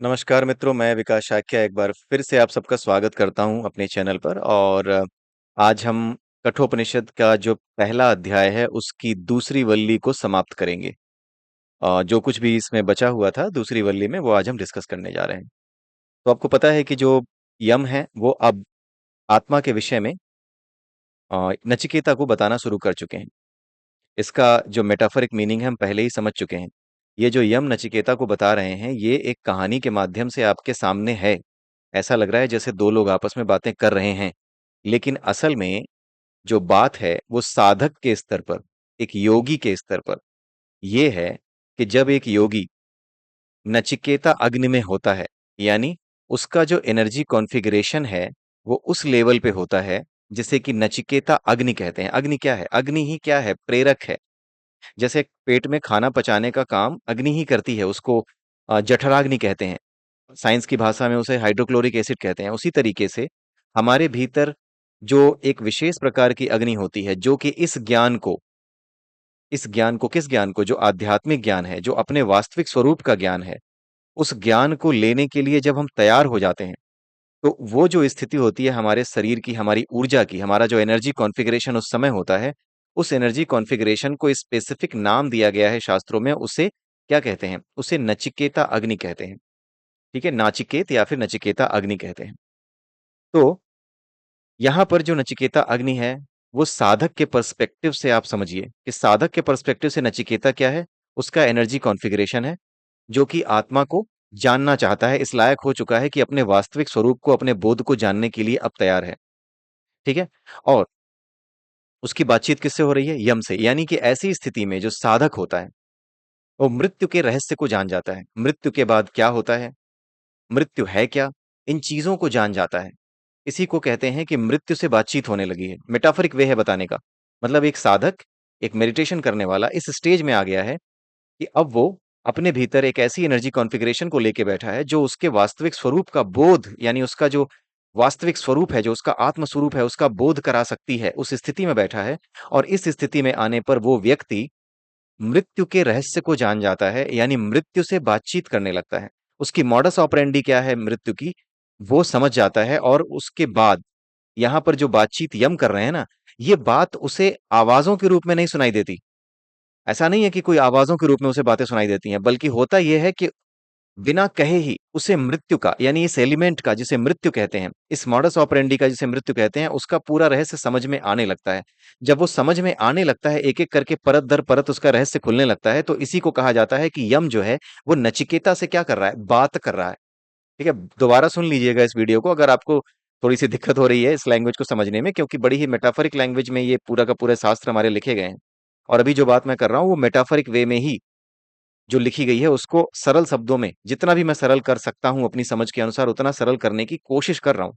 नमस्कार मित्रों, मैं विकास शाक्य एक बार फिर से आप सबका स्वागत करता हूं अपने चैनल पर। और आज हम कठोपनिषद का जो पहला अध्याय है उसकी दूसरी वल्ली को समाप्त करेंगे। जो कुछ भी इसमें बचा हुआ था दूसरी वल्ली में वो आज हम डिस्कस करने जा रहे हैं। तो आपको पता है कि जो यम है वो अब आत्मा के विषय में नचिकेता को बताना शुरू कर चुके हैं। इसका जो मेटाफरिक मीनिंग है हम पहले ही समझ चुके हैं। ये जो यम नचिकेता को बता रहे हैं ये एक कहानी के माध्यम से आपके सामने है। ऐसा लग रहा है जैसे दो लोग आपस में बातें कर रहे हैं, लेकिन असल में जो बात है वो साधक के स्तर पर, एक योगी के स्तर पर ये है कि जब एक योगी नचिकेता अग्नि में होता है, यानी उसका जो एनर्जी कॉन्फ़िगरेशन है वो उस लेवल पे होता है जिसे कि नचिकेता अग्नि कहते हैं। अग्नि क्या है? अग्नि ही क्या है? प्रेरक है। जैसे पेट में खाना पचाने का काम अग्नि ही करती है, उसको जठराग्नि कहते हैं। साइंस की भाषा में उसे हाइड्रोक्लोरिक एसिड कहते हैं। उसी तरीके से हमारे भीतर जो एक विशेष प्रकार की अग्नि होती है जो कि इस ज्ञान को किस ज्ञान को, जो आध्यात्मिक ज्ञान है, जो अपने वास्तविक स्वरूप का ज्ञान है, उस ज्ञान को लेने के लिए जब हम तैयार हो जाते हैं तो वो जो स्थिति होती है हमारे शरीर की, हमारी ऊर्जा की, हमारा जो एनर्जी कॉन्फ़िगरेशन उस समय होता है, उस एनर्जी कॉन्फ़िगरेशन को स्पेसिफिक नाम दिया गया है शास्त्रों में। उसे क्या कहते हैं? उसे नचिकेता अग्नि कहते हैं। ठीक है, नाचिकेत या फिर नचिकेता अग्नि कहते हैं। तो यहाँ पर जो नचिकेता अग्नि है वो साधक के पर्सपेक्टिव से आप समझिए कि साधक के पर्सपेक्टिव से नचिकेता क्या है? उसका एनर्जी कॉन्फ़िगरेशन है जो कि आत्मा को जानना चाहता है, इस लायक हो चुका है कि अपने वास्तविक स्वरूप को, अपने बोध को जानने के लिए अब तैयार है। ठीक है? और उसकी बातचीत किससे हो रही है? यम से। यानी कि ऐसी स्थिति में जो साधक होता है वो मृत्यु के रहस्य को जान जाता है। मृत्यु के बाद क्या होता है, मृत्यु है क्या, इन चीजों को जान जाता है। इसी को कहते हैं कि मृत्यु से बातचीत होने लगी है। मेटाफरिक वे है बताने का। मतलब एक साधक, एक मेडिटेशन करने वाला इस स्टेज में आ गया है कि अब वो अपने भीतर एक ऐसी एनर्जी कॉन्फ़िगरेशन को लेके बैठा है जो उसके वास्तविक स्वरूप का बोध, यानी उसका जो वास्तविक स्वरूप है, जो उसका आत्म स्वरूप है, उसका बोध करा सकती है, उस स्थिति में बैठा है। और इस स्थिति में आने पर वो व्यक्ति मृत्यु के रहस्य को जान जाता है, यानी मृत्यु से बातचीत करने लगता है। उसकी मॉडस ऑपरेंडी क्या है मृत्यु की, वो समझ जाता है। और उसके बाद यहाँ पर जो बातचीत यम कर रहे हैं ना, ये बात उसे आवाज़ों के रूप में नहीं सुनाई देती। ऐसा नहीं है कि कोई आवाज़ों के रूप में उसे बातें सुनाई देती हैं, बल्कि होता ये है कि बिना कहे ही उसे मृत्यु का, यानी इस एलिमेंट का जिसे मृत्यु कहते हैं, इस मॉडस ऑपरेंडी का जिसे मृत्यु कहते हैं, उसका पूरा रहस्य समझ में आने लगता है। जब वो समझ में आने लगता है, एक-एक करके परत दर परत उसका रहस्य खुलने लगता है, तो इसी को कहा जाता है कि यम जो है, वो नचिकेता से क्या कर रहा है? बात कर रहा है। ठीक है? दोबारा सुन लीजिएगा इस वीडियो को अगर आपको थोड़ी-सी दिक्कत हो रही है इस लैंग्वेज को समझने में, क्योंकि बड़ी ही मेटाफरिक लैंग्वेज में ये पूरा का पूरा शास्त्र हमारे लिखे गए हैं। और अभी जो बात मैं कर रहा हूँ, वो मेटाफरिक वे में ही जो लिखी गई है उसको सरल शब्दों में जितना भी मैं सरल कर सकता हूँ अपनी समझ के अनुसार उतना सरल करने की कोशिश कर रहा हूँ।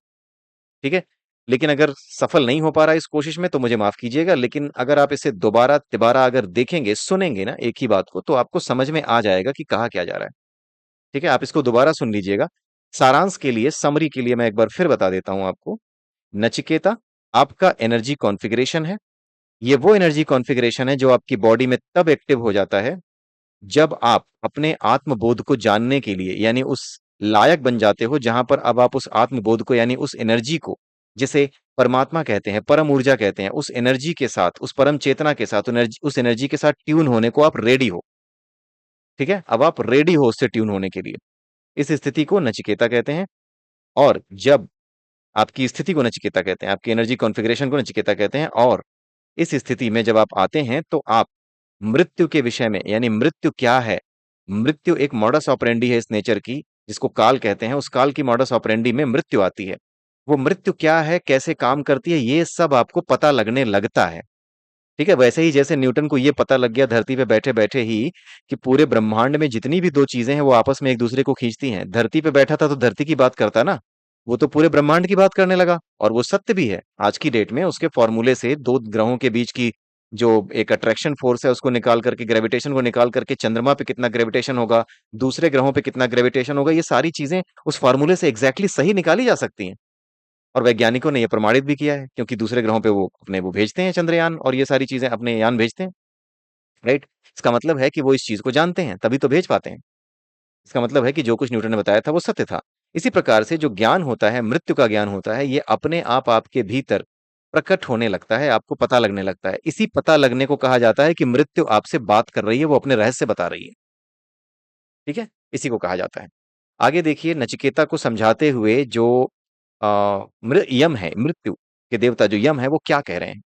ठीक है? लेकिन अगर सफल नहीं हो पा रहा है इस कोशिश में तो मुझे माफ कीजिएगा, लेकिन अगर आप इसे दोबारा तिबारा अगर देखेंगे, सुनेंगे ना एक ही बात को, तो आपको समझ में आ जाएगा कि कहा क्या जा रहा है। ठीक है? आप इसको दोबारा सुन लीजिएगा। सारांश के लिए, समरी के लिए मैं एक बार फिर बता देता हूँ आपको। नचिकेता आपका एनर्जी कॉन्फ़िगरेशन है। ये वो एनर्जी कॉन्फ़िगरेशन है जो आपकी बॉडी में तब एक्टिव हो जाता है जब आप अपने आत्मबोध को जानने के लिए, यानी उस लायक बन जाते हो जहां पर अब आप उस आत्मबोध को, यानी उस एनर्जी को, जिसे परमात्मा कहते हैं, परम ऊर्जा कहते हैं, उस एनर्जी के साथ, उस परम चेतना के साथ, उस एनर्जी के साथ ट्यून होने को आप रेडी हो। ठीक है? अब आप रेडी हो उससे ट्यून होने के लिए। इस स्थिति को नचिकेता कहते हैं। और जब आपकी स्थिति को नचिकेता कहते हैं, आपकी एनर्जी कॉन्फ़िगरेशन को नचिकेता कहते हैं। और इस स्थिति में जब आप आते हैं तो आप मृत्यु के विषय में, यानी मृत्यु क्या है, मृत्यु एक मॉडस ऑपरेंडी है इस नेचर की, जिसको काल कहते हैं, उस काल की मॉडस ऑपरेंडी में मृत्यु आती है। वो मृत्यु क्या है, कैसे काम करती है, ये सब आपको पता लगने लगता है। ठीक है? वैसे ही जैसे न्यूटन को ये पता लग गया धरती पे बैठे-बैठे ही कि पूरे ब्रह्मांड में जितनी भी 2 चीज़ें हैं वो आपस में एक-दूसरे को खींचती हैं। धरती पे बैठा था तो धरती की बात करता ना, वो तो पूरे ब्रह्मांड की बात करने लगा। और वो सत्य भी है। आज की डेट में उसके फ़ॉर्मूले से 2 ग्रहों के बीच की जो एक अट्रैक्शन फ़ोर्स है उसको निकाल करके, ग्रेविटेशन को निकाल करके चंद्रमा पे कितना ग्रेविटेशन होगा, दूसरे ग्रहों पे कितना ग्रेविटेशन होगा, ये सारी चीज़ें उस फ़ॉर्मूले से एग्ज़ैक्टली सही निकाली जा सकती हैं। और वैज्ञानिकों ने ये प्रमाणित भी किया है, क्योंकि दूसरे ग्रहों पे वो भेजते हैं चंद्रयान और ये सारी चीजें, अपने यान भेजते हैं। राइट? इसका मतलब है कि वो इस चीज को जानते हैं, तभी तो भेज पाते हैं। इसका मतलब है कि जो कुछ न्यूटन ने बताया था वो सत्य था। इसी प्रकार से जो ज्ञान होता है, मृत्यु का ज्ञान होता है, ये अपने आप आपके भीतर प्रकट होने लगता है, आपको पता लगने लगता है। इसी पता लगने को कहा जाता है कि मृत्यु आपसे बात कर रही है, वो अपने रहस्य बता रही है। ठीक है? इसी को कहा जाता है। आगे देखिए, नचिकेता को समझाते हुए जो यम है, मृत्यु के देवता जो यम है, वो क्या कह रहे हैं?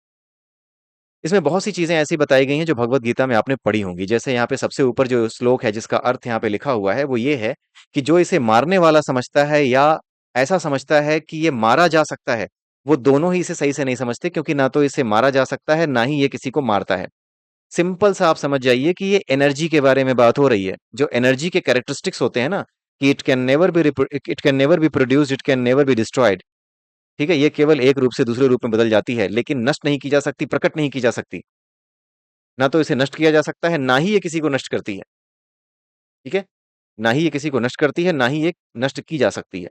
इसमें बहुत सी चीजें ऐसी बताई गई हैं जो भगवत गीता में आपने पढ़ी होंगी। जैसे यहाँ पे सबसे ऊपर जो श्लोक है जिसका अर्थ यहाँ पे लिखा हुआ है वो ये है कि जो इसे मारने वाला समझता है या ऐसा समझता है कि ये मारा जा सकता है, वो दोनों ही इसे सही से नहीं समझते, क्योंकि ना तो इसे मारा जा सकता है ना ही ये किसी को मारता है। सिंपल सा आप समझ जाइए कि ये एनर्जी के बारे में बात हो रही है। जो एनर्जी के कैरेक्टरिस्टिक्स होते हैं ना, कि it can never be produced, it can never be destroyed. ठीक है, ये केवल एक रूप से दूसरे रूप में बदल जाती है, लेकिन नष्ट नहीं की जा सकती, प्रकट नहीं की जा सकती। ना तो इसे नष्ट किया जा सकता है, ना ही ये किसी को नष्ट करती है। ठीक है? ना ही ये किसी को नष्ट करती है, ना ही ये नष्ट की जा सकती है।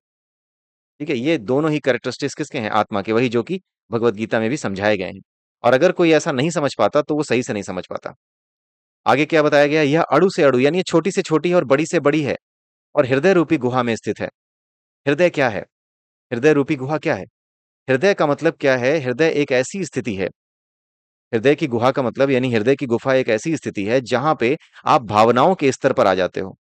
ठीक है? ये दोनों ही कैरेक्टरिस्टिक्स किसके हैं? आत्मा के, वही जो कि भगवत गीता में भी समझाए गए हैं। और अगर कोई ऐसा नहीं समझ पाता तो वो सही से नहीं समझ पाता। आगे क्या बताया गया है? यह अणु से अणु यानी ये छोटी से छोटी है और बड़ी से बड़ी है, और हृदय रूपी गुहा में स्थित है। हृदय क्या है? हृदय रूपी गुहा क्या है? हृदय का मतलब क्या है? हृदय एक ऐसी स्थिति है, हृदय की गुहा का मतलब यानी हृदय की गुफा एक ऐसी स्थिति है जहां पे आप भावनाओं के स्तर पर आ जाते हो।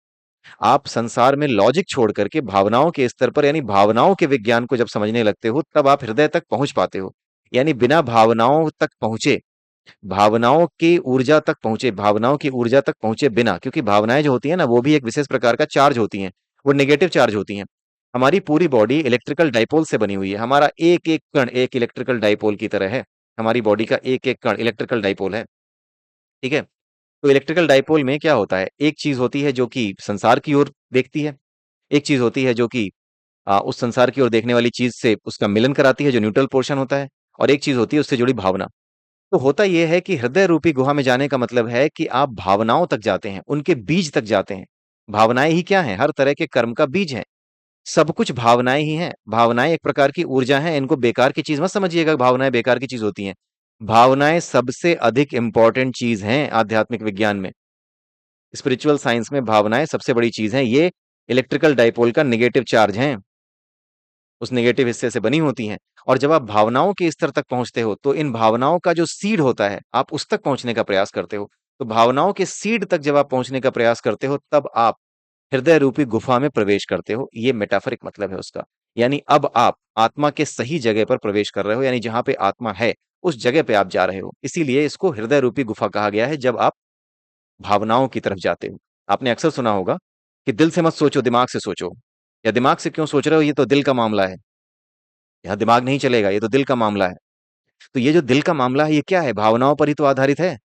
आप संसार में लॉजिक छोड़ करके भावनाओं के स्तर पर यानी भावनाओं के विज्ञान को जब समझने लगते हो, तब आप हृदय तक पहुंच पाते हो। यानी बिना भावनाओं तक पहुंचे, भावनाओं की ऊर्जा तक पहुंचे, भावनाओं की ऊर्जा तक पहुंचे बिना, क्योंकि भावनाएं जो होती है ना वो भी एक विशेष प्रकार का चार्ज होती हैं, वो नेगेटिव चार्ज होती हैं। हमारी पूरी बॉडी इलेक्ट्रिकल डाइपोल से बनी हुई है। हमारा एक एक कण एक इलेक्ट्रिकल डाइपोल की तरह है। हमारी बॉडी का एक एक कण इलेक्ट्रिकल डाइपोल है। ठीक है? तो इलेक्ट्रिकल डाइपोल में क्या होता है? एक चीज होती है जो कि संसार की ओर देखती है, एक चीज होती है जो कि उस संसार की ओर देखने वाली चीज से उसका मिलन कराती है, जो न्यूट्रल पोर्शन होता है, और एक चीज होती है उससे जुड़ी भावना। तो होता यह है कि हृदय रूपी गुहा में जाने का मतलब है कि आप भावनाओं तक जाते हैं, उनके बीज तक जाते हैं। भावनाएं ही क्या हैं? हर तरह के कर्म का बीज है। सब कुछ भावनाएं ही हैं। भावनाएं एक प्रकार की ऊर्जा है, इनको बेकार की चीज मत समझिएगा, भावनाएं बेकार की चीज होती हैं। भावनाएं सबसे अधिक इंपॉर्टेंट चीज हैं आध्यात्मिक विज्ञान में। स्पिरिचुअल साइंस में भावनाएं सबसे बड़ी चीज हैं। ये इलेक्ट्रिकल डाइपोल का नेगेटिव चार्ज है, उस नेगेटिव हिस्से से बनी होती हैं। और जब आप भावनाओं के स्तर तक पहुंचते हो तो इन भावनाओं का जो सीड होता है, आप उस तक पहुंचने का प्रयास करते हो। तो भावनाओं के सीड तक जब आप पहुंचने का प्रयास करते हो, तब आप हृदय रूपी गुफा में प्रवेश करते हो। ये मेटाफरिक मतलब है उसका। यानी अब आप आत्मा के सही जगह पर प्रवेश कर रहे हो, यानी जहां पे आत्मा है उस जगह पे आप जा रहे हो। इसीलिए इसको हृदय रूपी गुफा कहा गया है, जब आप भावनाओं की तरफ जाते हो। आपने अक्सर सुना होगा कि दिल से मत सोचो, दिमाग से सोचो। या दिमाग से क्यों सोच रहे हो, ये तो दिल का मामला है। यहाँ दिमाग नहीं चलेगा, ये तो दिल का मामला है। तो ये जो दिल का मामला है, ये क्या है? भावनाओं पर ही तो आधारित है।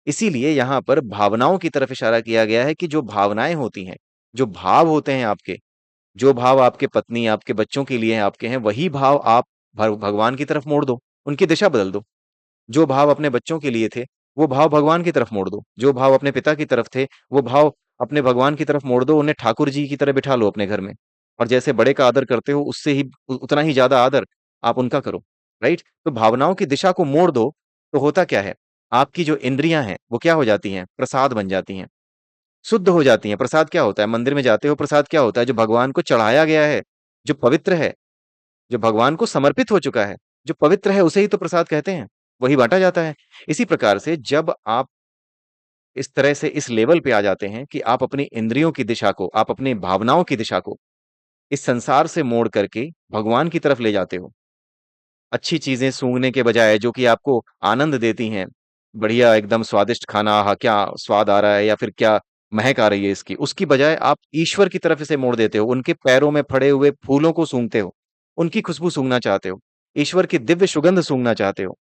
इसीलिए यहाँ पर भावनाओं की तरफ इशारा किया गया है कि जो भावनाएं होती हैं, जो भाव होते हैं आपके, जो भाव आपके पत्नी, आपके बच्चों के लिए आपके हैं, वही भाव आप भगवान की तरफ मोड़ दो, उनकी दिशा बदल दो। जो भाव अपने बच्चों के लिए थे, वो भाव भगवान की तरफ मोड़ दो। जो भाव अपने पिता की तरफ थे, वो भाव अपने भगवान की तरफ मोड़ दो। उन्हें ठाकुर जी की तरह बिठा लो अपने घर में। और जैसे बड़े का आदर करते हो, उससे ही उतना ही ज्यादा आदर आप उनका करो। राइट? तो भावनाओं की दिशा को मोड़ दो, तो होता क्या है? आपकी जो इंद्रियां हैं वो क्या हो जाती हैं? प्रसाद बन जाती हैं, शुद्ध हो जाती हैं। प्रसाद क्या होता है? मंदिर में जाते हो, प्रसाद क्या होता है? जो भगवान को चढ़ाया गया है, जो पवित्र है, जो भगवान को समर्पित हो चुका है, जो पवित्र है, उसे ही तो प्रसाद कहते हैं। वही बांटा जाता है। इसी प्रकार से जब आप इस तरह से इस लेवल पे आ जाते हैं कि आप अपनी इंद्रियों की दिशा को, आप अपनी भावनाओं की दिशा को इस संसार से मोड़ करके भगवान की तरफ ले जाते हो, अच्छी चीजें सूंघने के बजाय जो कि आपको आनंद देती हैं, बढ़िया एकदम स्वादिष्ट खाना, आहा क्या स्वाद आ रहा है, या फिर क्या महक आ रही है इसकी, उसकी बजाय आप ईश्वर की तरफ इसे मोड़ देते हो। उनके पैरों में फड़े हुए फूलों को सूंघते हो, उनकी खुशबू सूंघना चाहते हो, ईश्वर की दिव्य सुगंध सूंघना चाहते हो।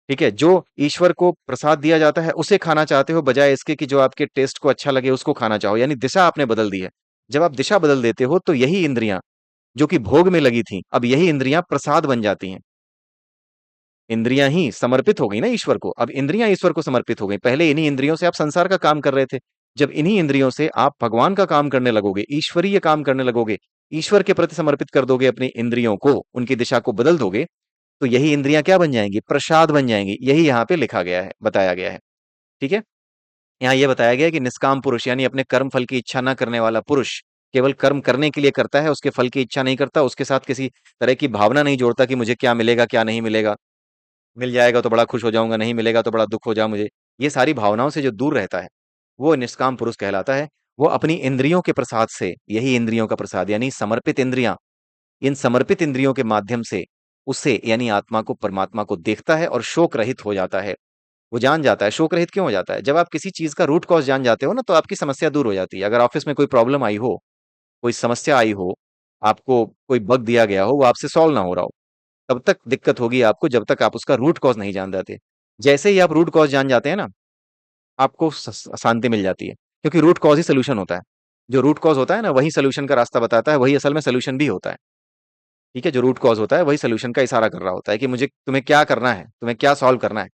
ठीक है? जो ईश्वर को प्रसाद दिया जाता है उसे खाना चाहते हो, बजाय इसके कि जो आपके टेस्ट को अच्छा लगे उसको खाना चाहो। यानी दिशा आपने बदल दी है। जब आप दिशा बदल देते हो तो यही इंद्रियां जो कि भोग में लगी थी, अब यही इंद्रियां प्रसाद बन जाती हैं। इंद्रियां ही समर्पित हो गई ना ईश्वर को। अब इंद्रियां ईश्वर को समर्पित हो गई। पहले इन्हीं इंद्रियों से आप संसार का काम कर रहे थे। जब इन्हीं इंद्रियों से आप भगवान का काम करने लगोगे, ईश्वरीय काम करने लगोगे, ईश्वर के प्रति समर्पित कर दोगे अपनी इंद्रियों को, उनकी दिशा को बदल दोगे, तो यही इंद्रियां क्या बन जाएंगी? प्रसाद बन जाएंगी। यही यहाँ पे लिखा गया है, बताया गया है। ठीक है? यहाँ ये बताया गया है कि निष्काम पुरुष यानी अपने कर्म फल की इच्छा न करने वाला पुरुष केवल कर्म करने के लिए करता है, उसके फल की इच्छा नहीं करता, उसके साथ किसी तरह की भावना नहीं जोड़ता कि मुझे क्या मिलेगा क्या नहीं मिलेगा, मिल जाएगा तो बड़ा खुश हो जाऊंगा, नहीं मिलेगा तो बड़ा दुख हो जाए मुझे। ये सारी भावनाओं से जो दूर रहता है वो निष्काम पुरुष कहलाता है। वो अपनी इंद्रियों के प्रसाद से, यही इंद्रियों का प्रसाद यानी समर्पित इंद्रियां, इन समर्पित इंद्रियों के माध्यम से उसे यानी आत्मा को, परमात्मा को देखता है और शोक रहित हो जाता है। वो जान जाता है। शोक रहित क्यों हो जाता है? जब आप किसी चीज का रूट कॉज जान जाते हो ना, तो आपकी समस्या दूर हो जाती है। अगर ऑफिस में कोई प्रॉब्लम आई हो, कोई समस्या आई हो, आपको कोई बग दिया गया हो, वो आपसे सॉल्व ना हो रहा हो, तब तक दिक्कत होगी आपको जब तक आप उसका रूट कॉज नहीं जान जाते। जैसे ही आप रूट कॉज जान जाते हैं ना, आपको शांति मिल जाती है, क्योंकि रूट कॉज ही सोल्यूशन होता है। जो रूट कॉज होता है ना, वही सोल्यूशन का रास्ता बताता है, वही असल में सोल्यूशन भी होता है। ठीक है, जो रूट कॉज होता है वही सोल्यूशन का इशारा कर रहा होता है कि मुझे, तुम्हें क्या करना है, तुम्हें क्या सॉल्व करना है,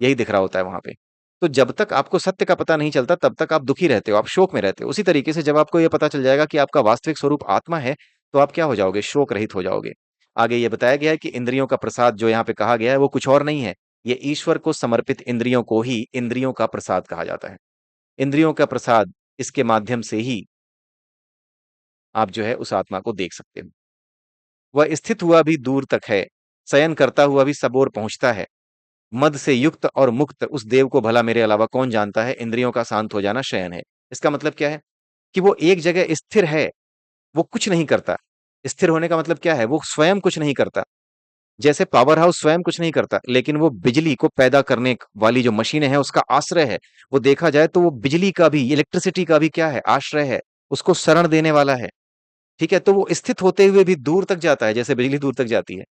यही दिख रहा होता है वहां पे। तो जब तक आपको सत्य का पता नहीं चलता तब तक आप दुखी रहते हो, आप शोक में रहते हो। उसी तरीके से जब आपको यह पता चल जाएगा कि आपका वास्तविक स्वरूप आत्मा है, तो आप क्या हो जाओगे? शोक रहित हो जाओगे। आगे ये बताया गया है कि इंद्रियों का प्रसाद जो यहाँ पे कहा गया है वो कुछ और नहीं है, ये ईश्वर को समर्पित इंद्रियों को ही इंद्रियों का प्रसाद कहा जाता है। इंद्रियों का प्रसाद, इसके माध्यम से ही आप जो है उस आत्मा को देख सकते हो। वह स्थित हुआ भी दूर तक है, शयन करता हुआ भी सब ओर पहुंचता है। मद से युक्त और मुक्त उस देव को भला मेरे अलावा कौन जानता है, इंद्रियों का शांत हो जाना शयन है। इसका मतलब क्या है? कि वो एक जगह स्थिर है, वो कुछ नहीं करता। स्थिर होने का मतलब क्या है? वो स्वयं कुछ नहीं करता। जैसे पावर हाउस स्वयं कुछ नहीं करता, लेकिन वो बिजली को पैदा करने वाली जो मशीनें हैं उसका आश्रय है। वो देखा जाए तो वो बिजली का भी, इलेक्ट्रिसिटी का भी क्या है? आश्रय है, उसको शरण देने वाला है। ठीक है, तो वो स्थित होते हुए भी दूर तक जाता है, जैसे बिजली दूर तक जाती है।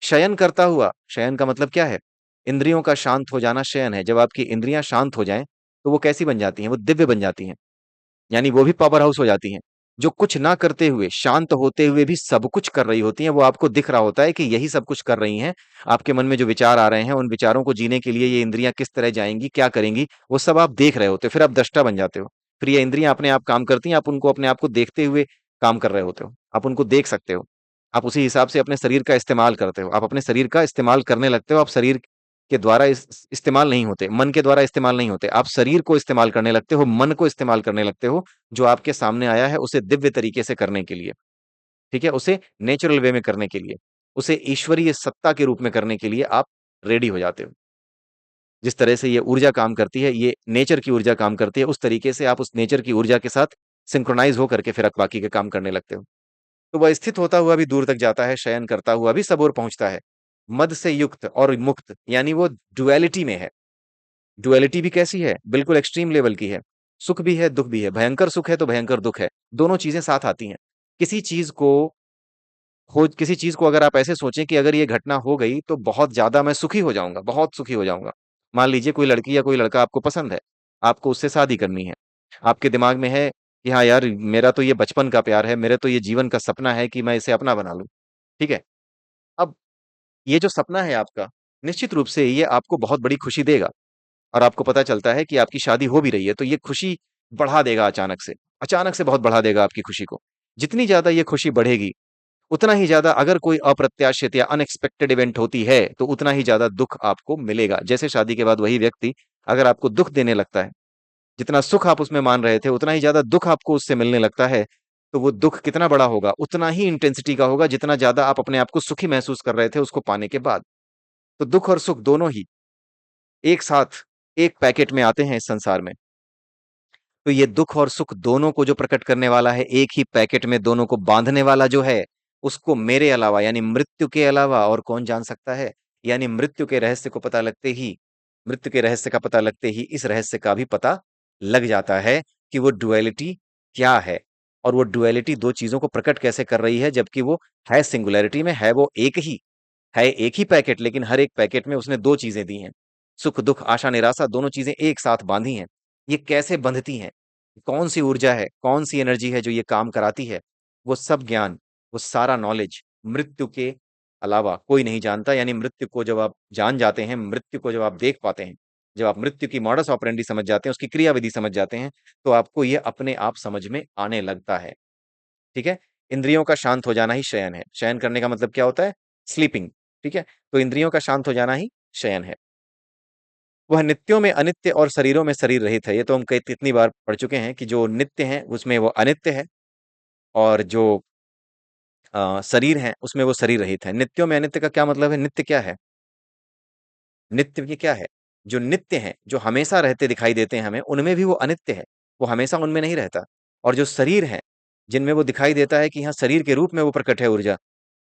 शयन करता हुआ, शयन का मतलब क्या है? इंद्रियों का शांत हो जाना शयन है। जब आपकी इंद्रियां शांत हो जाएं तो वो कैसी बन जाती हैं? वो दिव्य बन जाती हैं, यानी वो भी पावर हाउस हो जाती हैं। जो कुछ ना करते हुए, शांत होते हुए भी सब कुछ कर रही होती हैं। वो आपको दिख रहा होता है कि यही सब कुछ कर रही हैं। आपके मन में जो विचार आ रहे हैं, उन विचारों को जीने के लिए ये इंद्रियां किस तरह जाएंगी, क्या करेंगी, वो सब आप देख रहे होते हो। फिर आप दृष्टा बन जाते हो। फिर ये इंद्रियां अपने आप काम करती हैं, आप उनको अपने आप को देखते हुए काम कर रहे होते हो, आप उनको देख सकते हो। आप उसी हिसाब से अपने शरीर का इस्तेमाल करते हो, आप अपने शरीर का इस्तेमाल करने लगते हो। आप शरीर के द्वारा इस्तेमाल नहीं होते, मन के द्वारा इस्तेमाल नहीं होते, आप शरीर को इस्तेमाल करने लगते हो, मन को इस्तेमाल करने लगते हो। जो आपके सामने आया है उसे दिव्य तरीके से करने के लिए, ठीक है, उसे नेचुरल वे में करने के लिए, उसे ईश्वरीय सत्ता के रूप में करने के लिए आप रेडी हो जाते हो। जिस तरह से ये ऊर्जा काम करती है, ये नेचर की ऊर्जा काम करती है, उस तरीके से आप उस नेचर की ऊर्जा के साथ सिंक्रोनाइज होकर के फिर आप बाकी के काम करने लगते हो। तो वह स्थित होता हुआ भी दूर तक जाता है, शयन करता हुआ भी सब ओर पहुंचता है। मद से युक्त और मुक्त, यानी वो डुअलिटी में है। डुअलिटी भी कैसी है? बिल्कुल एक्सट्रीम लेवल की है। सुख भी है, दुख भी है, भयंकर सुख है तो भयंकर दुख है। दोनों चीजें साथ आती हैं। किसी चीज को किसी चीज को अगर आप ऐसे सोचें कि अगर ये घटना हो गई तो बहुत ज्यादा मैं सुखी हो जाऊंगा, बहुत सुखी हो जाऊंगा। मान लीजिए कोई लड़की या कोई लड़का आपको पसंद है, आपको उससे शादी करनी है। आपके दिमाग में है कि हाँ यार, मेरा तो ये बचपन का प्यार है, मेरे तो ये जीवन का सपना है कि मैं इसे अपना बना लूं। ठीक है। अब ये जो सपना है आपका, निश्चित रूप से ये आपको बहुत बड़ी खुशी देगा। और आपको पता चलता है कि आपकी शादी हो भी रही है, तो ये खुशी बढ़ा देगा अचानक से बहुत बढ़ा देगा आपकी खुशी को। जितनी ज्यादा ये खुशी बढ़ेगी, उतना ही ज्यादा अगर कोई अप्रत्याशित या अनएक्सपेक्टेड इवेंट होती है तो उतना ही ज्यादा दुख आपको मिलेगा। जैसे शादी के बाद वही व्यक्ति अगर आपको दुख देने लगता है, जितना सुख आप उसमें मान रहे थे उतना ही ज्यादा दुख आपको उससे मिलने लगता है, तो वो दुख कितना बड़ा होगा? उतना ही इंटेंसिटी का होगा जितना ज्यादा आप अपने आप को सुखी महसूस कर रहे थे उसको पाने के बाद। तो दुख और सुख दोनों ही एक साथ एक पैकेट में आते हैं इस संसार में। तो ये दुख और सुख दोनों को जो प्रकट करने वाला है, एक ही पैकेट में दोनों को बांधने वाला जो है, उसको मेरे अलावा यानी मृत्यु के अलावा और कौन जान सकता है? यानी मृत्यु के रहस्य को पता लगते ही, मृत्यु के रहस्य का पता लगते ही इस रहस्य का भी पता लग जाता है कि वो डुअलिटी क्या है। और वो डुअलिटी दो चीजों को प्रकट कैसे कर रही है, जबकि वो है सिंगुलैरिटी में, है वो एक ही, है एक ही पैकेट, लेकिन हर एक पैकेट में उसने दो चीजें दी हैं। सुख दुख आशा निराशा, दोनों चीजें एक साथ बांधी हैं। ये कैसे बंधती हैं, कौन सी ऊर्जा है, कौन सी एनर्जी है जो ये काम कराती है, वो सब ज्ञान, वो सारा नॉलेज मृत्यु के अलावा कोई नहीं जानता। यानी मृत्यु को जब आप जान जाते हैं, मृत्यु को जब आप देख पाते हैं, जब आप मृत्यु की मॉडस ऑपरेंडी समझ जाते हैं, उसकी क्रियाविधि समझ जाते हैं, तो आपको ये अपने आप समझ में आने लगता है। ठीक है। इंद्रियों का शांत हो जाना ही शयन है। शयन करने का मतलब क्या होता है? स्लीपिंग। ठीक है। तो इंद्रियों का शांत हो जाना ही शयन है। वह नित्यों में अनित्य और शरीरों में शरीर रहित है। ये तो हम कई कितनी बार पढ़ चुके हैं कि जो नित्य है उसमें वो अनित्य है, और जो शरीर है उसमें वो शरीर रहित है। नित्यों में अनित्य का क्या मतलब है? नित्य क्या है? नित्य ये क्या है? जो नित्य है, जो हमेशा रहते दिखाई देते हैं हमें, उनमें भी वो अनित्य है। वो हमेशा उनमें नहीं रहता। और जो शरीर है, जिनमें वो दिखाई देता है कि हाँ शरीर के रूप में वो प्रकट है ऊर्जा,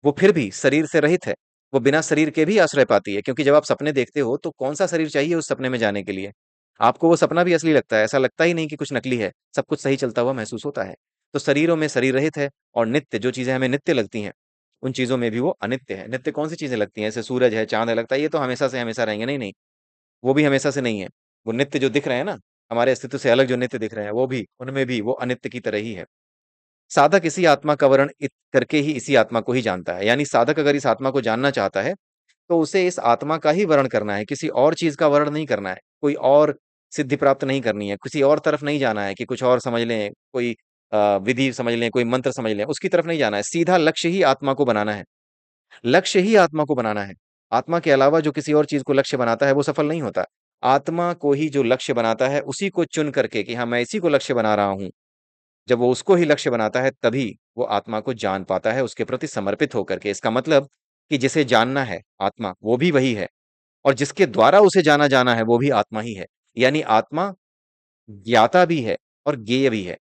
वो फिर भी शरीर से रहित है। वो बिना शरीर के भी आश्रय पाती है, क्योंकि जब आप सपने देखते हो तो कौन सा शरीर चाहिए उस सपने में जाने के लिए? आपको वो सपना भी असली लगता है, ऐसा लगता ही नहीं कि कुछ नकली है, सब कुछ सही चलता हुआ महसूस होता है। तो शरीरों में शरीर रहित है, और नित्य जो चीजें हमें नित्य लगती हैं, उन चीजों में भी वो अनित्य है। नित्य कौन सी चीजें लगती हैं? जैसे सूरज है, चांद है, लगता है ये तो हमेशा से हमेशा रहेंगे। नहीं नहीं, वो भी हमेशा से नहीं है। वो नित्य जो दिख रहे हैं ना, हमारे अस्तित्व से अलग जो नित्य दिख रहे हैं, वो भी, उनमें भी वो अनित्य की तरह ही है। साधक इसी आत्मा का वर्ण करके ही इसी आत्मा को ही जानता है। यानी साधक अगर इस आत्मा को जानना चाहता है, तो उसे इस आत्मा का ही वर्ण करना है, किसी और चीज का वर्ण नहीं करना है। कोई और सिद्धि प्राप्त नहीं करनी है, किसी और तरफ नहीं जाना है कि कुछ और समझ लें, कोई विधि समझ लें, कोई मंत्र समझ लें, उसकी तरफ नहीं जाना है। सीधा लक्ष्य ही आत्मा को बनाना है। लक्ष्य ही आत्मा को बनाना है। आत्मा के अलावा जो किसी और चीज को लक्ष्य बनाता है वो सफल नहीं होता। आत्मा को ही जो लक्ष्य बनाता है, उसी को चुन करके कि हाँ मैं इसी को लक्ष्य बना रहा हूं, जब वो उसको ही लक्ष्य बनाता है, तभी वो आत्मा को जान पाता है, उसके प्रति समर्पित होकर के। इसका मतलब कि जिसे जानना है आत्मा, वो भी वही है, और जिसके द्वारा उसे जाना जाना है वो भी आत्मा ही है। यानी आत्मा ज्ञाता भी है और ज्ञेय भी है।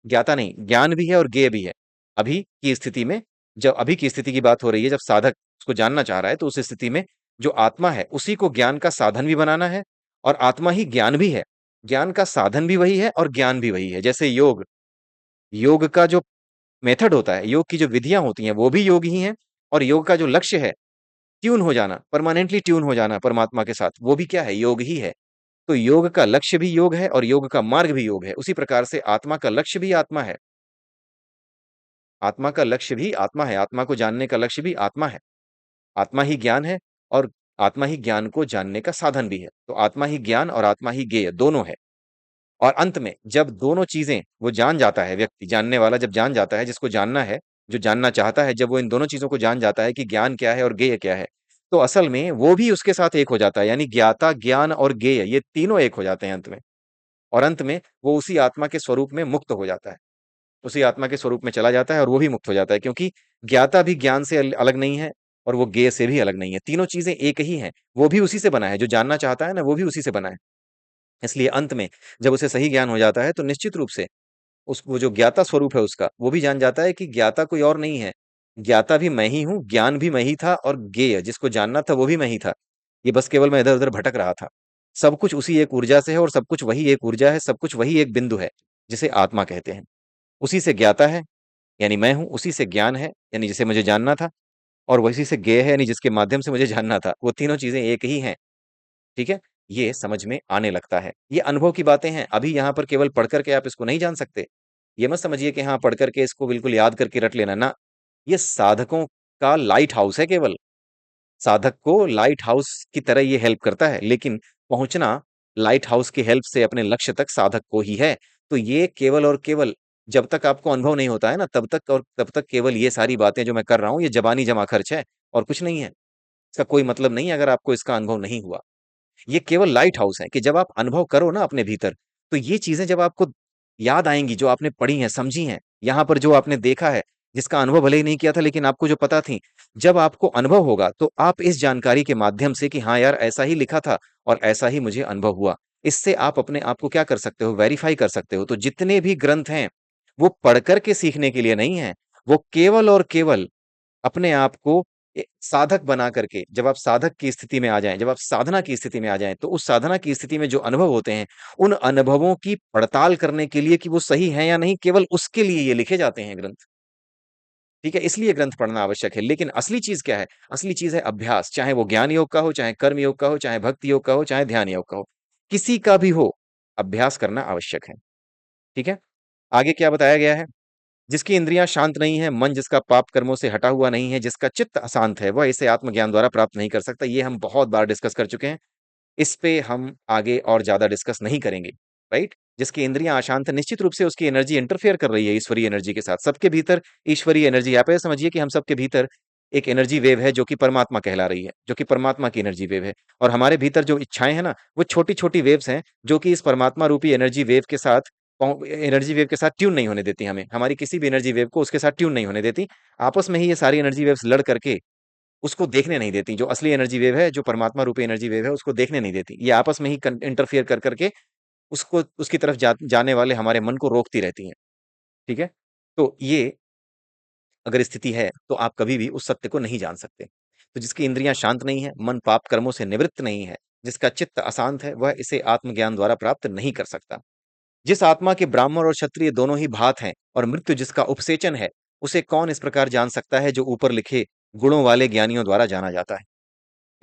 ज्ञाता नहीं, ज्ञान भी है और ज्ञेय भी है। अभी की स्थिति में, जब अभी की स्थिति की बात हो रही है, जब साधक उसको जानना चाह रहा है, तो उस स्थिति में जो आत्मा है उसी को ज्ञान का साधन भी बनाना है, और आत्मा ही ज्ञान भी है। ज्ञान का साधन भी वही है और ज्ञान भी वही है। जैसे योग, योग का जो मेथड होता है, योग की जो विधियां होती हैं, वो भी योग ही हैं। और योग का जो लक्ष्य है, ट्यून हो जाना, परमानेंटली ट्यून हो जाना परमात्मा के साथ, वो भी क्या है? योग ही है। तो योग का लक्ष्य भी योग है और योग का मार्ग भी योग है। उसी प्रकार से आत्मा का लक्ष्य भी आत्मा है। आत्मा का लक्ष्य भी आत्मा है, आत्मा को जानने का लक्ष्य भी आत्मा है। आत्मा ही ज्ञान है, और आत्मा ही ज्ञान को जानने का साधन भी है। तो आत्मा ही ज्ञान और आत्मा ही ज्ञेय दोनों है। और अंत में जब दोनों चीजें वो जान जाता है, व्यक्ति जानने वाला जब जान जाता है, जिसको जानना है, जो जानना चाहता है, जब वो इन दोनों चीजों को जान जाता है कि ज्ञान क्या है और ज्ञेय क्या है, तो असल में वो भी उसके साथ एक हो जाता है। यानी ज्ञाता, ज्ञान और ज्ञेय, ये तीनों एक हो जाते हैं अंत में। और अंत में वो उसी आत्मा के स्वरूप में मुक्त हो जाता है, उसी आत्मा के स्वरूप में चला जाता है, और वो भी मुक्त हो जाता है। क्योंकि ज्ञाता भी ज्ञान से अलग नहीं है, और वो ज्ञेय से भी अलग नहीं है। तीनों चीजें एक ही हैं। वो भी उसी से बना है, जो जानना चाहता है ना, वो भी उसी से बना है। इसलिए अंत में जब उसे सही ज्ञान हो जाता है, तो निश्चित रूप से उस वो जो ज्ञाता स्वरूप है उसका, वो भी जान जाता है कि ज्ञाता कोई और नहीं है। ज्ञाता भी मैं ही हूँ, ज्ञान भी मैं ही था, और ज्ञेय जिसको जानना था वो भी मैं ही था। ये बस केवल मैं इधर उधर भटक रहा था। सब कुछ उसी एक ऊर्जा से है, और सब कुछ वही एक ऊर्जा है, सब कुछ वही एक बिंदु है, जिसे आत्मा कहते हैं। उसी से ज्ञाता है, यानी मैं हूं, उसी से ज्ञान है, यानी जिसे मुझे जानना था, और वही से ज्ञेय है, यानी जिसके माध्यम से मुझे जानना था। वो तीनों चीजें एक ही हैं। ठीक है, ये समझ में आने लगता है। ये अनुभव की बातें हैं। अभी यहाँ पर केवल पढ़ करके आप इसको नहीं जान सकते। ये मत समझिए कि हाँ पढ़ करके इसको बिल्कुल याद करके रट लेना ना। ये साधकों का लाइट हाउस है केवल। साधक को लाइट हाउस की तरह ये हेल्प करता है, लेकिन पहुंचना लाइट हाउस की हेल्प से अपने लक्ष्य तक साधक को ही है। तो ये केवल और केवल जब तक आपको अनुभव नहीं होता है ना, तब तक केवल ये सारी बातें जो मैं कर रहा हूँ, ये जबानी जमा खर्च है, और कुछ नहीं है। इसका कोई मतलब नहीं है अगर आपको इसका अनुभव नहीं हुआ। ये केवल लाइट हाउस है कि जब आप अनुभव करो ना अपने भीतर, तो ये चीजें जब आपको याद आएंगी, जो आपने पढ़ी हैं, समझी हैं, यहाँ पर जो आपने देखा है, जिसका अनुभव भले ही नहीं किया था लेकिन आपको जो पता थी, जब आपको अनुभव होगा तो आप इस जानकारी के माध्यम से कि हाँ यार ऐसा ही लिखा था और ऐसा ही मुझे अनुभव हुआ, इससे आप अपने आप को क्या कर सकते हो? वेरीफाई कर सकते हो। तो जितने भी ग्रंथ हैं, वो पढ़ करके सीखने के लिए नहीं है। वो केवल और केवल अपने आप को साधक बना करके, जब आप साधक की स्थिति में आ जाएं, जब आप साधना की स्थिति में आ जाएं, तो उस साधना की स्थिति में जो अनुभव होते हैं, उन अनुभवों की पड़ताल करने के लिए कि वो सही है या नहीं, केवल उसके लिए ये लिखे जाते हैं ग्रंथ। ठीक है, इसलिए ग्रंथ पढ़ना आवश्यक है। लेकिन असली चीज क्या है? असली चीज है अभ्यास। चाहे वो ज्ञान योग का हो, चाहे कर्म योग का हो, चाहे भक्ति योग का हो, चाहे ध्यान योग का हो, किसी का भी हो, अभ्यास करना आवश्यक है। ठीक है, आगे क्या बताया गया है? जिसकी इंद्रियां शांत नहीं है, मन जिसका पाप कर्मों से हटा हुआ नहीं है, जिसका चित्त अशांत है, वह इसे आत्मज्ञान द्वारा प्राप्त नहीं कर सकता। ये हम बहुत बार डिस्कस कर चुके हैं। इस पे हम आगे और ज्यादा डिस्कस नहीं करेंगे। राइट? जिसकी इंद्रियां अशांत है, निश्चित रूप से उसकी एनर्जी इंटरफेयर कर रही है ईश्वरीय एनर्जी के साथ। सबके भीतर ईश्वरीय एनर्जी, आप ये समझिए कि हम सबके भीतर एक एनर्जी वेव है जो कि परमात्मा कहला रही है, जो कि परमात्मा की एनर्जी वेव है। और हमारे भीतर जो इच्छाएं हैं ना, वो छोटी छोटी वेव्स हैं जो कि इस परमात्मा रूपी एनर्जी वेव के साथ ट्यून नहीं होने देती, हमें हमारी किसी भी एनर्जी वेव को उसके साथ ट्यून नहीं होने देती। आपस में ही ये सारी एनर्जी वेव्स लड़ करके उसको देखने नहीं देती, जो असली एनर्जी वेव है, जो परमात्मा रूपी एनर्जी वेव है, उसको देखने नहीं देती। ये आपस में ही इंटरफियर कर करके उसको उसकी तरफ जाने वाले हमारे मन को रोकती रहती हैं। ठीक है। तो ये अगर स्थिति है तो आप कभी भी उस सत्य को नहीं जान सकते। तो जिसकी इंद्रियां शांत नहीं है, मन पाप कर्मों से निवृत्त नहीं है, जिसका चित्त अशांत है, वह इसे आत्मज्ञान द्वारा प्राप्त नहीं कर सकता। जिस आत्मा के ब्राह्मण और क्षत्रिय दोनों ही भात हैं और मृत्यु जिसका उपसेचन है, उसे कौन इस प्रकार जान सकता है जो ऊपर लिखे गुणों वाले ज्ञानियों द्वारा जाना जाता है।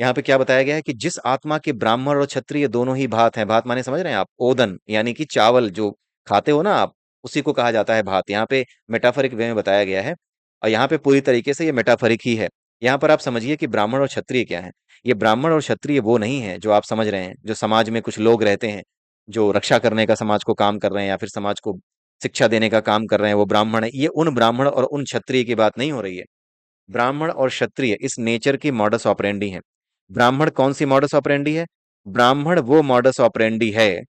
यहाँ पे क्या बताया गया है कि जिस आत्मा के ब्राह्मण और क्षत्रिय दोनों ही भात हैं, भात माने समझ रहे हैं आप, ओदन यानी कि चावल जो खाते हो ना आप, उसी को कहा जाता है भात। यहाँ पे मेटाफरिक वे में बताया गया है, और यहाँ पे पूरी तरीके से ये मेटाफरिक ही है। यहाँ पर आप समझिए कि ब्राह्मण और क्षत्रिय क्या है। ये ब्राह्मण और क्षत्रिय वो नहीं है जो आप समझ रहे हैं, जो समाज में कुछ लोग रहते हैं, जो रक्षा करने का समाज को काम कर रहे हैं या फिर समाज को शिक्षा देने का काम कर रहे हैं, वो ब्राह्मण है। ये उन ब्राह्मण और उन क्षत्रिय की बात नहीं हो रही है। ब्राह्मण और क्षत्रिय इस नेचर की मॉडस ऑपरेंडी है। ब्राह्मण कौन सी मॉडस ऑपरेंडी है? ब्राह्मण वो मॉडस ऑपरेंडी है,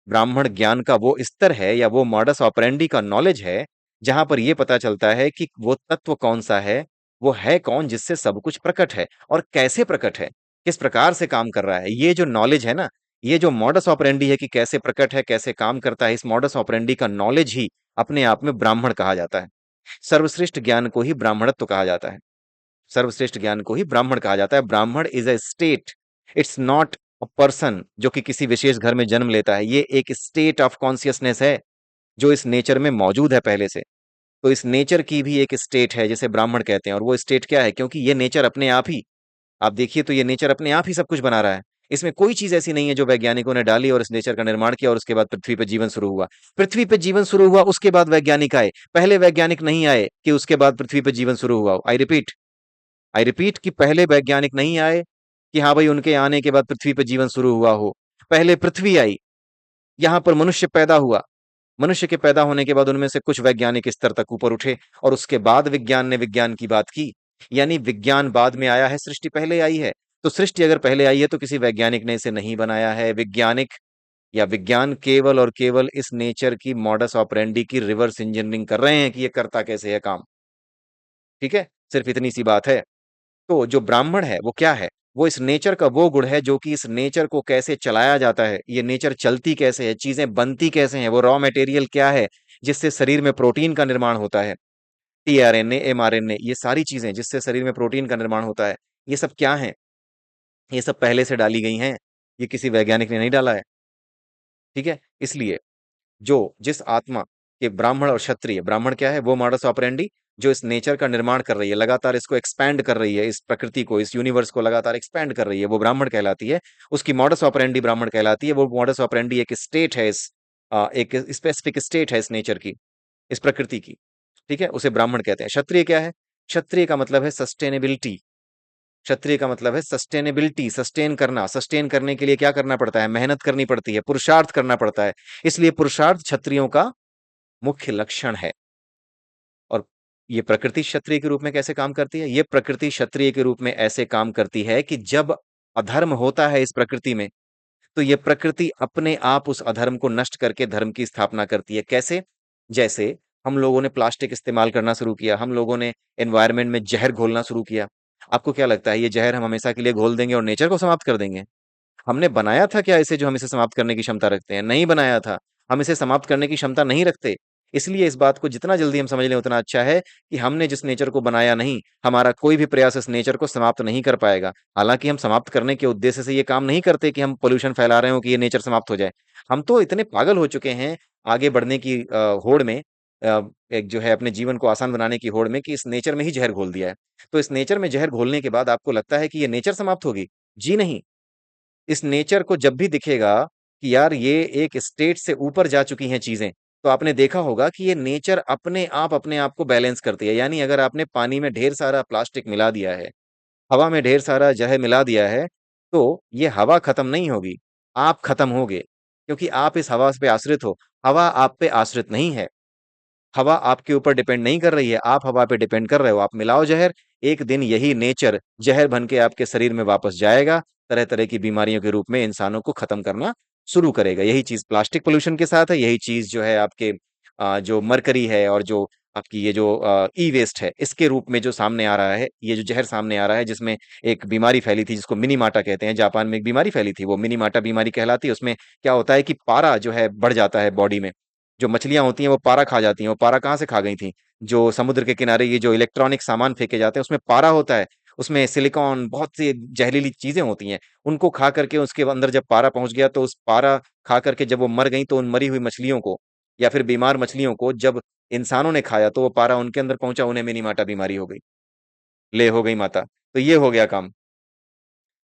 ब्राह्मण ज्ञान का वो स्तर है या वो मॉडस ऑपरेंडी का नॉलेज है, जहां पर यह पता चलता है कि वो तत्व कौन सा है, वो है कौन जिससे सब कुछ प्रकट है और कैसे प्रकट है, किस प्रकार से काम कर रहा है। ये जो नॉलेज है ना, ये जो मॉडस ऑपरेंडी है कि कैसे प्रकट है, कैसे काम करता है, इस मॉडस ऑपरेंडी का नॉलेज ही अपने आप में ब्राह्मण कहा जाता है। सर्वश्रेष्ठ ज्ञान को ही ब्राह्मणत्व कहा जाता है। सर्वश्रेष्ठ ज्ञान को ही ब्राह्मण कहा जाता है। ब्राह्मण is a state, it's not a person जो कि किसी विशेष घर में जन्म लेता है। ये एक स्टेट ऑफ कॉन्शियसनेस है जो इस नेचर में मौजूद है पहले से। तो इस नेचर की भी एक स्टेट है जिसे ब्राह्मण कहते हैं। और वो स्टेट क्या है? क्योंकि ये नेचर अपने आप ही, आप देखिए तो ये नेचर अपने आप ही सब कुछ बना रहा है। इसमें कोई चीज ऐसी नहीं है जो वैज्ञानिकों ने डाली और इस नेचर का निर्माण किया और उसके बाद पृथ्वी पर जीवन शुरू हुआ। पृथ्वी पे जीवन शुरू हुआ उसके बाद वैज्ञानिक आए, पहले वैज्ञानिक नहीं आए कि उसके बाद पृथ्वी पर जीवन शुरू हुआ। आई रिपीट कि पहले वैज्ञानिक नहीं आए कि हाँ भाई उनके आने के बाद पृथ्वी पर जीवन शुरू हुआ हो। पहले पृथ्वी आई, यहां पर मनुष्य पैदा हुआ। मनुष्य के पैदा होने के बाद उनमें से कुछ वैज्ञानिक स्तर तक ऊपर उठे और उसके बाद विज्ञान ने विज्ञान की बात की। यानी विज्ञान बाद में आया है, सृष्टि पहले आई है। तो सृष्टि अगर पहले आई है तो किसी वैज्ञानिक ने इसे नहीं बनाया है। वैज्ञानिक या विज्ञान केवल और केवल इस नेचर की मॉडस ऑपरेंडी की रिवर्स इंजीनियरिंग कर रहे हैं कि ये करता कैसे है काम। ठीक है, सिर्फ इतनी सी बात है। तो जो ब्राह्मण है वो क्या है? वो इस नेचर का वो गुण है जो कि इस नेचर को कैसे चलाया जाता है, ये नेचर चलती कैसे है, चीजें बनती कैसे हैं, वो रॉ मटेरियल क्या है जिससे शरीर में प्रोटीन का निर्माण होता है। टीआरएनए, एमआरएनए, ये सारी चीजें जिससे शरीर में प्रोटीन का निर्माण होता है, ये सब क्या है? ये सब पहले से डाली गई हैं, ये किसी वैज्ञानिक ने नहीं डाला है। ठीक है। इसलिए जो जिस आत्मा के ब्राह्मण और क्षत्रिय, ब्राह्मण क्या है? वो मॉडस ऑपरेंडी जो इस नेचर का निर्माण कर रही है, लगातार इसको एक्सपैंड कर रही है, इस प्रकृति को, इस यूनिवर्स को लगातार एक्सपैंड कर रही है, वो ब्राह्मण कहलाती है। उसकी मॉडस ऑपरेंडी ब्राह्मण कहलाती है। वो मॉडस ऑपरेंडी एक स्टेट है, एक स्पेसिफिक स्टेट है इस नेचर की, इस प्रकृति की। ठीक है, उसे ब्राह्मण कहते हैं। क्षत्रिय क्या है? क्षत्रिय का मतलब है सस्टेनेबिलिटी। क्षत्रिय का मतलब है सस्टेनेबिलिटी, सस्टेन करना। सस्टेन करने के लिए क्या करना पड़ता है? मेहनत करनी पड़ती है, पुरुषार्थ करना पड़ता है। इसलिए पुरुषार्थ क्षत्रियों का मुख्य लक्षण है। और ये प्रकृति क्षत्रिय के रूप में कैसे काम करती है? ये प्रकृति क्षत्रिय के रूप में ऐसे काम करती है कि जब अधर्म होता है इस प्रकृति में, तो ये प्रकृति अपने आप उस अधर्म को नष्ट करके धर्म की स्थापना करती है। कैसे? जैसे हम लोगों ने प्लास्टिक इस्तेमाल करना शुरू किया, हम लोगों ने एनवायरनमेंट में जहर घोलना शुरू किया। आपको क्या लगता है ये जहर हम हमेशा के लिए घोल देंगे और नेचर को समाप्त कर देंगे? हमने बनाया था क्या इसे जो हम इसे समाप्त करने की क्षमता रखते हैं? नहीं बनाया था। हम इसे समाप्त करने की क्षमता नहीं रखते। इसलिए इस बात को जितना जल्दी हम समझ लें उतना अच्छा है कि हमने जिस नेचर को बनाया नहीं, हमारा कोई भी प्रयास इस नेचर को समाप्त नहीं कर पाएगा। हालांकि हम समाप्त करने के उद्देश्य से ये काम नहीं करते कि हम पोल्यूशन फैला रहे हो कि ये नेचर समाप्त हो जाए। हम तो इतने पागल हो चुके हैं आगे बढ़ने की होड़ में, एक जो है अपने जीवन को आसान बनाने की होड़ में, कि इस नेचर में ही जहर घोल दिया है। तो इस नेचर में जहर घोलने के बाद आपको लगता है कि ये नेचर समाप्त होगी? जी नहीं। इस नेचर को जब भी दिखेगा कि यार ये एक स्टेट से ऊपर जा चुकी हैं चीजें, तो आपने देखा होगा कि ये नेचर अपने आप को बैलेंस करती है। यानी अगर आपने पानी में ढेर सारा प्लास्टिक मिला दिया है, हवा में ढेर सारा जहर मिला दिया है, तो ये हवा खत्म नहीं होगी, आप खत्म होगे। क्योंकि आप इस हवा पे आश्रित हो, हवा आप पे आश्रित नहीं है। हवा आपके ऊपर डिपेंड नहीं कर रही है, आप हवा पे डिपेंड कर रहे हो। आप मिलाओ जहर, एक दिन यही नेचर जहर बन के आपके शरीर में वापस जाएगा, तरह तरह की बीमारियों के रूप में इंसानों को खत्म करना शुरू करेगा। यही चीज प्लास्टिक पोल्यूशन के साथ है, यही चीज जो है आपके जो मरकरी है और जो आपकी ये जो ई वेस्ट है, इसके रूप में जो सामने आ रहा है, ये जो जहर सामने आ रहा है, जिसमें एक बीमारी फैली थी जिसको मिनीमाटा कहते हैं, जापान में एक बीमारी फैली थी, वो मिनीमाटा बीमारी कहलाती है। उसमें क्या होता है कि पारा जो है बढ़ जाता है बॉडी में। जो मछलियां होती हैं वो पारा खा जाती हैं। वो पारा कहाँ से खा गई थी? जो समुद्र के किनारे ये जो इलेक्ट्रॉनिक सामान फेंके जाते हैं उसमें पारा होता है, उसमें सिलिकॉन बहुत सी जहरीली चीजें होती हैं। उनको खा करके उसके अंदर जब पारा पहुंच गया, तो उस पारा खा करके जब वो मर गई, तो उन मरी हुई मछलियों को या फिर बीमार मछलियों को जब इंसानों ने खाया, तो वो पारा उनके अंदर पहुंचा, उन्हें मिनीमाटा बीमारी हो गई। ले हो गई माता। तो ये हो गया काम।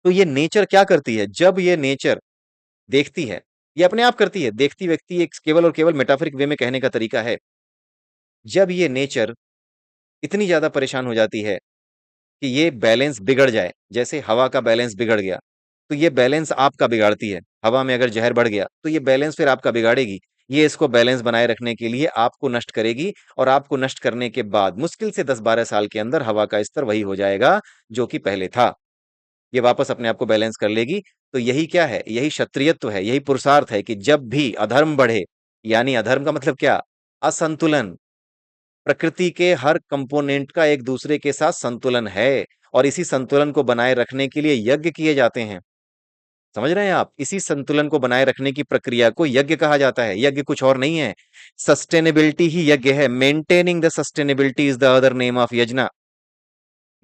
तो ये नेचर क्या करती है? जब ये नेचर देखती है, ये अपने आप करती है, देखती व्यक्ति एक केवल और केवल मेटाफोरिक वे में कहने का तरीका है। जब ये नेचर इतनी ज्यादा परेशान हो जाती है कि ये बैलेंस बिगड़ जाए, जैसे हवा का बैलेंस बिगड़ गया, तो ये बैलेंस आपका बिगाड़ती है। हवा में अगर जहर बढ़ गया तो ये बैलेंस फिर आपका बिगाड़ेगी। ये इसको बैलेंस बनाए रखने के लिए आपको नष्ट करेगी, और आपको नष्ट करने के बाद मुश्किल से 10-12 साल के अंदर हवा का स्तर वही हो जाएगा जो कि पहले था। ये वापस अपने आप को बैलेंस कर लेगी। तो यही क्या है? यही क्षत्रियत्व है, यही पुरुषार्थ है कि जब भी अधर्म बढ़े, यानी अधर्म का मतलब क्या? असंतुलन। प्रकृति के हर कंपोनेंट का एक दूसरे के साथ संतुलन है, और इसी संतुलन को बनाए रखने के लिए यज्ञ किए जाते हैं। समझ रहे हैं आप? इसी संतुलन को बनाए रखने की प्रक्रिया को यज्ञ कहा जाता है। यज्ञ कुछ और नहीं है, सस्टेनेबिलिटी ही यज्ञ है। Maintaining the sustainability is the other name of यज्ञ,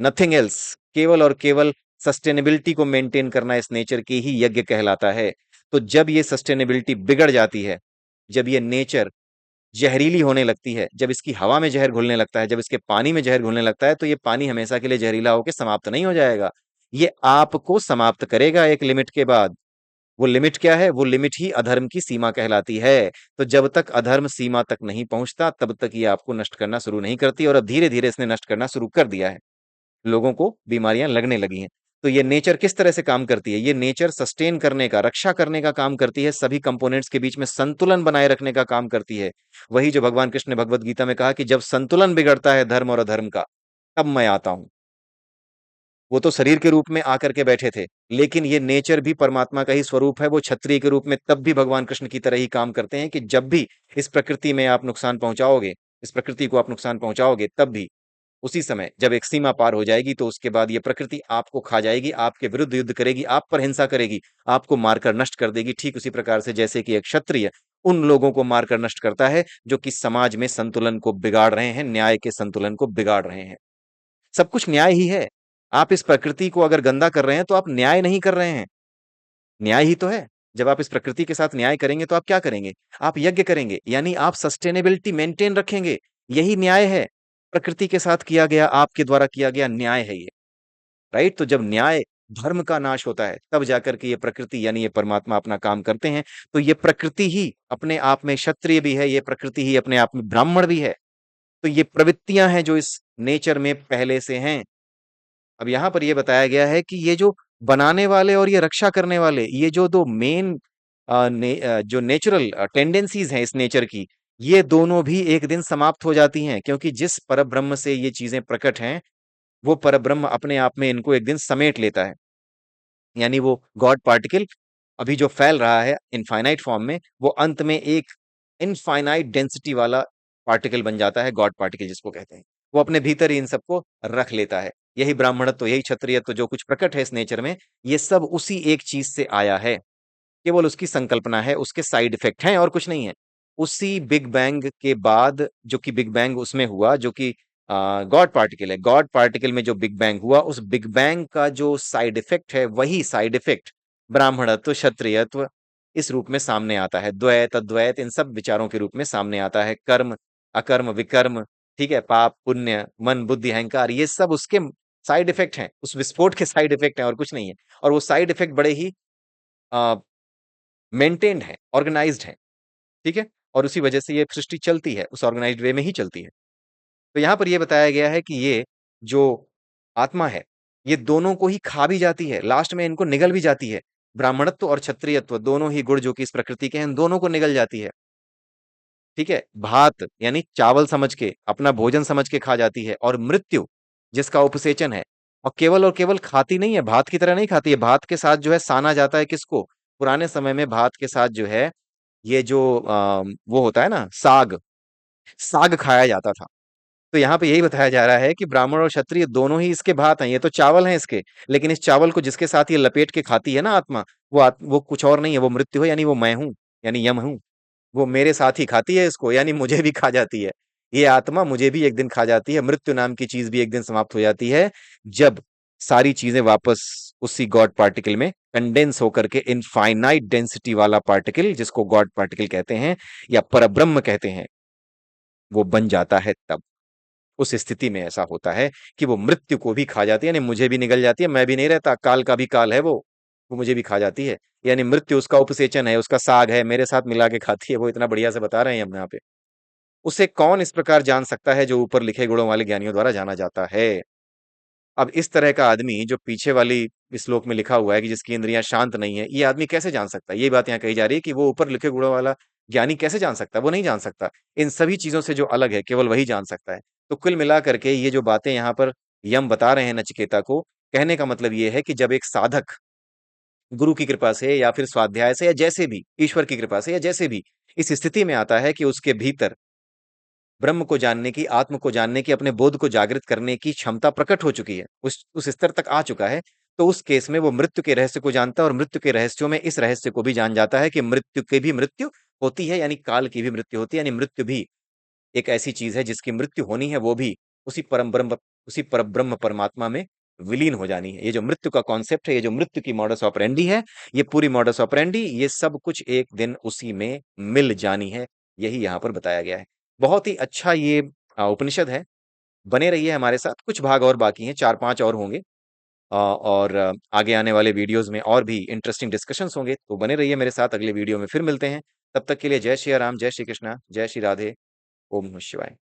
नथिंग एल्स। केवल और केवल सस्टेनेबिलिटी को मेंटेन करना इस नेचर की ही यज्ञ कहलाता है। तो जब ये सस्टेनेबिलिटी बिगड़ जाती है, जब ये नेचर जहरीली होने लगती है, जब इसकी हवा में जहर घुलने लगता है, जब इसके पानी में जहर घुलने लगता है, तो ये पानी हमेशा के लिए जहरीला होकर समाप्त नहीं हो जाएगा। ये आपको समाप्त करेगा एक लिमिट के बाद। वो लिमिट क्या है? वो लिमिट ही अधर्म की सीमा कहलाती है। तो जब तक अधर्म सीमा तक नहीं पहुंचता, तब तक ये आपको नष्ट करना शुरू नहीं करती, और अब धीरे धीरे इसने नष्ट करना शुरू कर दिया है। लोगों को बीमारियां लगने लगी हैं। तो ये नेचर किस तरह से काम करती है? ये नेचर सस्टेन करने का, रक्षा करने का काम करती है, सभी कंपोनेंट्स के बीच में संतुलन बनाए रखने का काम करती है। वही जो भगवान कृष्ण ने भगवत गीता में कहा कि जब संतुलन बिगड़ता है धर्म और अधर्म का, तब मैं आता हूं। वो तो शरीर के रूप में आकर के बैठे थे, लेकिन ये नेचर भी परमात्मा का ही स्वरूप है। वो क्षत्रिय के रूप में तब भी भगवान कृष्ण की तरह ही काम करते हैं कि जब भी इस प्रकृति में आप नुकसान पहुंचाओगे, इस प्रकृति को आप नुकसान पहुंचाओगे, तब भी उसी समय जब एक सीमा पार हो जाएगी, तो उसके बाद ये प्रकृति आपको खा जाएगी, आपके विरुद्ध युद्ध करेगी, आप पर हिंसा करेगी, आपको मारकर नष्ट कर देगी। ठीक उसी प्रकार से जैसे कि एक क्षत्रिय उन लोगों को मारकर नष्ट करता है जो कि समाज में संतुलन को बिगाड़ रहे हैं, न्याय के संतुलन को बिगाड़ रहे हैं। सब कुछ न्याय ही है। आप इस प्रकृति को अगर गंदा कर रहे हैं, तो आप न्याय नहीं कर रहे हैं, न्याय ही तो है। जब आप इस प्रकृति के साथ न्याय करेंगे, तो आप क्या करेंगे? आप यज्ञ करेंगे, यानी आप सस्टेनेबिलिटी मेंटेन रखेंगे। यही न्याय है। प्रकृति के साथ किया गया, आपके द्वारा किया गया न्याय है ये। राइट? तो जब न्याय, धर्म का नाश होता है, तब जाकर के ये प्रकृति यानी ये परमात्मा अपना काम करते हैं। तो ये प्रकृति ही अपने आप में क्षत्रिय भी है, ये प्रकृति ही अपने आप में ब्राह्मण भी है। तो ये प्रवृत्तियां हैं जो इस नेचर में पहले से हैं। अब यहाँ पर ये बताया गया है कि ये जो बनाने वाले और ये रक्षा करने वाले, ये जो दो मेन जो नेचुरल टेंडेंसीज हैं इस नेचर की, ये दोनों भी एक दिन समाप्त हो जाती हैं, क्योंकि जिस परब्रह्म से ये चीजें प्रकट हैं, वो परब्रह्म अपने आप में इनको एक दिन समेट लेता है। यानी वो गॉड पार्टिकल अभी जो फैल रहा है इनफाइनाइट फॉर्म में, वो अंत में एक इनफाइनाइट डेंसिटी वाला पार्टिकल बन जाता है, गॉड पार्टिकल जिसको कहते हैं। वो अपने भीतर ही इन सबको रख लेता है। यही ब्राह्मणत्व, यही क्षत्रियत्व जो कुछ प्रकट है इस नेचर में, ये सब उसी एक चीज से आया है। केवल उसकी संकल्पना है, उसके साइड इफेक्ट हैं, और कुछ नहीं है। उसी बिग बैंग के बाद, जो कि बिग बैंग उसमें हुआ, जो कि गॉड पार्टिकल है, गॉड पार्टिकल में जो बिग बैंग हुआ, उस बिग बैंग का जो साइड इफेक्ट है, वही साइड इफेक्ट ब्राह्मणत्व, क्षत्रियत्व इस रूप में सामने आता है। द्वैत, अद्वैत इन सब विचारों के रूप में सामने आता है। कर्म, अकर्म, विकर्म, ठीक है, पाप, पुण्य, मन, बुद्धि, अहंकार, ये सब उसके साइड इफेक्ट हैं, उस विस्फोट के साइड इफेक्ट हैं, और कुछ नहीं है। और वो साइड इफेक्ट बड़े ही मेंटेन्ड है, ऑर्गेनाइज्ड है। ठीक है? और उसी वजह से ये सृष्टि चलती है, उस ऑर्गेनाइज्ड वे में ही चलती है। तो यहाँ पर ये बताया गया है कि ये जो आत्मा है, ये दोनों को ही खा भी जाती है, लास्ट में इनको निगल भी जाती है। ब्राह्मणत्व और क्षत्रियत्व दोनों ही गुण जो कि इस प्रकृति के हैं, इन दोनों को निगल जाती है। ठीक है? भात यानी चावल समझ के, अपना भोजन समझ के खा जाती है। और मृत्यु, जिसका उपसेचन है। और केवल खाती नहीं है, भात की तरह नहीं खाती है, भात के साथ जो है साना जाता है किसको? पुराने समय में भात के साथ जो है ये जो वो होता है ना साग, साग खाया जाता था। तो यहाँ पे यही बताया जा रहा है कि ब्राह्मण और क्षत्रिय दोनों ही इसके भात हैं, ये तो चावल हैं इसके। लेकिन इस चावल को जिसके साथ ये लपेट के खाती है ना आत्मा, वो कुछ और नहीं है, वो मृत्यु है, यानी वो मैं हूँ, यानी यम हूँ। वो मेरे साथ ही खाती है इसको, यानी मुझे भी खा जाती है। ये आत्मा मुझे भी एक दिन खा जाती है, मृत्यु नाम की चीज भी एक दिन समाप्त हो जाती है, जब सारी चीजें वापस उसी गॉड पार्टिकल में कंडेंस होकर के इनफाइनाइट डेंसिटी वाला पार्टिकल, जिसको गॉड पार्टिकल कहते हैं या परब्रह्म कहते हैं, वो बन जाता है तब। उस स्थिति में ऐसा होता है कि वो मृत्यु को भी खा जाती है, यानी मुझे भी निगल जाती है, मैं भी नहीं रहता, काल का भी काल है वो मुझे भी खा जाती है। यानी मृत्यु उसका उपसेचन है, उसका साग है, मेरे साथ मिला के खाती है। वो इतना बढ़िया से बता रहे हैं हम यहाँ पे। उसे कौन इस प्रकार जान सकता है जो ऊपर लिखे गुणों वाले ज्ञानियों द्वारा जाना जाता है। अब इस तरह का आदमी जो पीछे वाली श्लोक में लिखा हुआ है कि जिसकी इंद्रियां शांत नहीं है, ये आदमी कैसे जान सकता है? ये बात यहाँ कही जा रही है कि वो ऊपर लिखे गुणों वाला ज्ञानी कैसे जान सकता है? वो नहीं जान सकता। इन सभी चीजों से जो अलग है केवल वही जान सकता है। तो कुल मिला करके ये जो बातें यहाँ पर यम बता रहे हैं नचिकेता को, कहने का मतलब ये है कि जब एक साधक गुरु की कृपा से या फिर स्वाध्याय से या जैसे भी ईश्वर की कृपा से या जैसे भी इस स्थिति में आता है कि उसके भीतर ब्रह्म को जानने की, आत्म को जानने की, अपने बोध को जागृत करने की क्षमता प्रकट हो चुकी है, उस स्तर तक आ चुका है, तो उस केस में वो मृत्यु के रहस्य को जानता है, और मृत्यु के रहस्यों में इस रहस्य को भी जान जाता है कि मृत्यु की भी मृत्यु होती है, यानी काल की भी मृत्यु होती है, यानी मृत्यु भी एक ऐसी चीज है जिसकी मृत्यु होनी है, वो भी उसी उसी परब्रह्म परमात्मा में विलीन हो जानी है। ये जो मृत्यु का कॉन्सेप्ट है, ये जो मृत्यु की मॉडस ऑपरेंडी है, ये पूरी मॉडस ऑपरेंडी, ये सब कुछ एक दिन उसी में मिल जानी है। यही यहाँ पर बताया गया है। बहुत ही अच्छा ये उपनिषद है। बने रहिए हमारे साथ, कुछ भाग और बाकी हैं, 4-5 और होंगे। और आगे आने वाले वीडियोस में और भी इंटरेस्टिंग डिस्कशंस होंगे, तो बने रहिए मेरे साथ। अगले वीडियो में फिर मिलते हैं। तब तक के लिए जय श्री राम, जय श्री कृष्णा, जय श्री राधे, ओम नमः शिवाय।